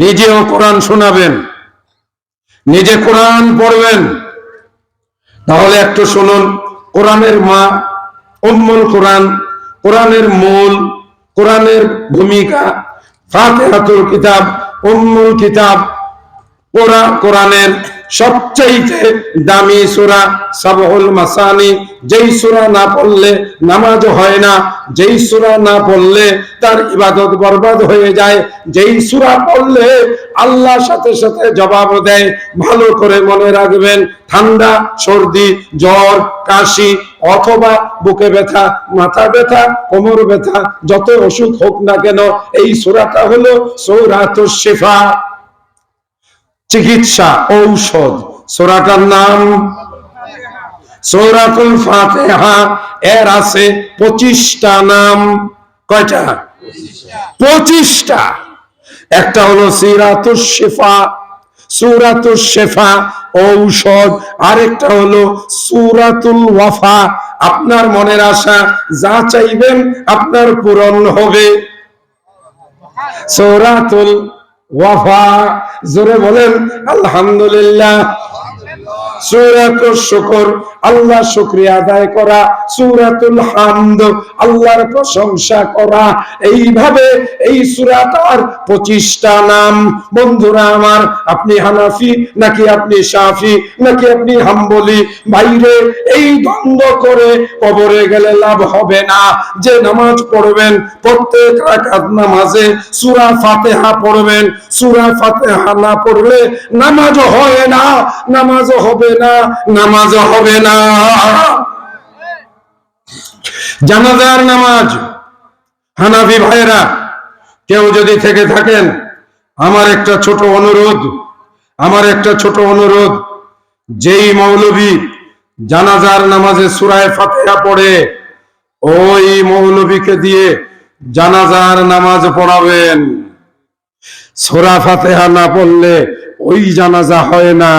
নিজেও কোরআন শোনাবেন, নিজে কোরআন পড়বেন। তাহলে একটু শুনুন, কোরআনের মা উম্মুল কোরআন, কোরআনের মূল, কোরআনের ভূমিকা, ফাতিহাতুল কিতাব, উম্মুল কিতাব, কোরআনের সবচেয়ে দামি সূরা সাবহুল মাসানি। যেই সূরা না পড়লে নামাজ হয় না, যেই সূরা না পড়লে তার ইবাদত বরবাদ হয়ে যায়, যেই সূরা পড়লে আল্লাহ সাথে সাথে জবাব দেয়। ভালো করে মনে রাখবেন, ঠান্ডা, সর্দি, জ্বর, কাশি অথবা বুকে ব্যথা, মাথা ব্যথা, কোমর ব্যথা, যত অসুখ হোক না কেন, এই সূরাটা হলো সূরাতুশ শিফা, চিকিৎসা, ঔষধ। সূরাটার নাম সূরাতুল ফাতিহা। এর আছে 25টা নাম। কয়টা? 25টা। একটা হলো সূরাতুশ শিফা, সূরাতুশ শিফা ঔষধ, আরেকটা হলো সূরাতুল ওয়াফা, আপনার মনের আশা যা চাইবেন আপনার পূরণ হবে। সূরাতুল ওয়াফা, জোরে বলেন আলহামদুলিল্লাহ। সূরাতুল শুকর, আল্লাহ শুকরিয়া আদায় করা। সূরাতুল হামদ, আল্লাহর প্রশংসা করা। এইভাবে এই সূরাটার 25টা নাম। বন্ধুরা আমার, আপনি হানাফি নাকি আপনি শাফি নাকি আপনি হাম্বলি, বাইরে এই দ্বন্দ্ব করে কবরে গেলে লাভ হবে না। যে নামাজ পড়বেন, প্রত্যেক রাকাত নামাজে সূরা ফাতিহা পড়বেন। সূরা ফাতিহা না পড়লে নামাজ হয় না, নামাজ হবে না, নামাজ হবে না। জানাজার নামাজ, হানাফি ভাইরা কেউ যদি থেকে থাকেন, আমার একটা ছোট অনুরোধ, যেই মৌলভী জানাজার নামাজে সূরা ফাতিহা পড়ে, ওই মৌলভীকে দিয়ে জানাজার নামাজ পড়াবেন। সূরা ফাতিহা না পড়লে ওই জানাজা হয় না,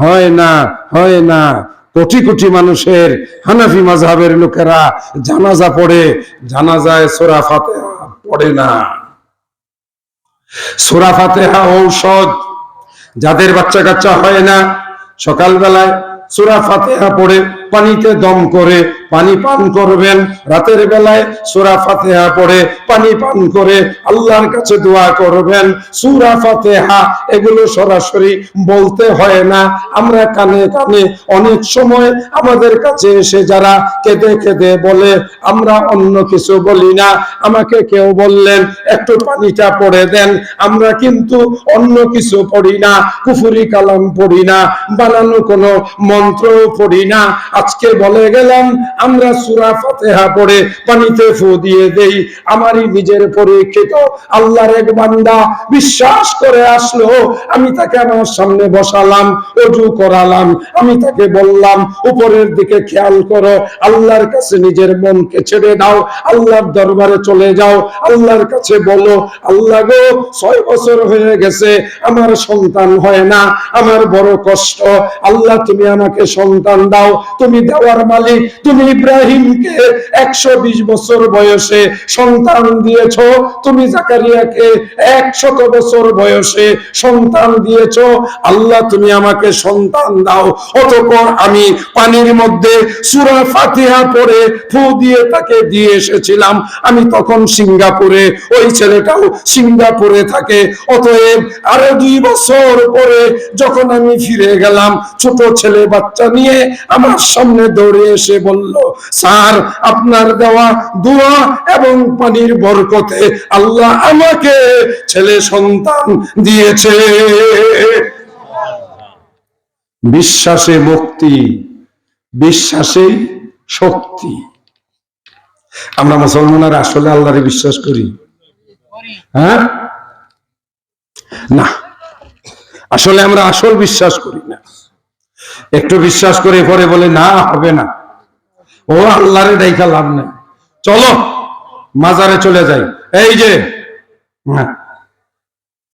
হয় না, হয় না। কোটি কোটি মানুষের, হানাফি মাযহাবের লোকেরা জানাজা পড়ে, জানাজায় সূরা ফাতিহা পড়ে না। সূরা ফাতিহা ঔষধ। যাদের বাচ্চা কাচ্চা হয় না, সকালবেলায় সূরা ফাতিহা পড়ে পানিতে দম করে পানি পান করবেন। রাতের বেলায় সূরা ফাতিহা পড়ে পানি পান করে আল্লাহর কাছে দোয়া করবেন। সূরা ফাতিহা এগুলো সরাসরি বলতে হয় না, আমরা কানে কানে অনেক সময় আমাদের কাছে এসে যারা কেঁদে কেঁদে বলে, আমরা অন্য কিছু বলি না। আমাকে কেউ বললেন একটু পানিটা পড়ে দেন, আমরা কিন্তু অন্য কিছু পড়ি না, কুফরি কালাম পড়ি না, বানানো কোনো মন্ত্র পড়ি না। আজকে বলে গেলাম আমরা সূরা ফাতিহা পড়ে পানিতে ফু দিয়ে দেই। আমারই নিজের পরীক্ষিত আল্লাহর এক বান্দা বিশ্বাস করে আসলো, আমি তাকে আমার সামনে বসালাম, ওযু করালাম, আমি তাকে বললাম উপরের দিকে খেয়াল করো, আল্লাহর কাছে নিজের মনকে ছেড়ে দাও, আল্লাহর দরবারে চলে যাও, আল্লাহর কাছে বলো, আল্লাহ গো 6 বছর হয়ে গেছে আমার সন্তান হয় না, আমার বড় কষ্ট, আল্লাহ তুমি আমাকে সন্তান দাও, তুমি দেওয়ার মালিক। তুমি ইব্রাহিমকে 120 বছর বয়সে সন্তান দিয়েছো, তুমি জাকারিয়াকে 100 বছর বয়সে সন্তান দিয়েছো, আল্লাহ তুমি আমাকে সন্তান দাও। অতঃপর আমি পানির মধ্যে সূরা ফাতিহা পড়ে ফু দিয়ে তাকে দিয়ে এসেছিলাম। আমি তখন সিঙ্গাপুরে, ওই ছেলেটাও সিঙ্গাপুরে থাকে। অতএব আরো 2 বছর পরে যখন আমি ফিরে গেলাম, ছোট ছেলে বাচ্চা নিয়ে আমার সামনে দৌড়ে এসে বলল, স্যার আপনার দেওয়া দোয়া এবং পানির বরকতে আল্লাহ আমাকে ছেলে সন্তান দিয়েছে। বিশ্বাসে মুক্তি, বিশ্বাসে শক্তি। আমরা মুসলমানরা আসলে আল্লাহরে বিশ্বাস করি? হ্যাঁ, না, আসলে আমরা আসল বিশ্বাস করি না। একটু বিশ্বাস করে পরে বলে না হবে না, ও আল্লাহরে দেখা লাভ নেই, চলো মাজারে চলে যাই। এই যে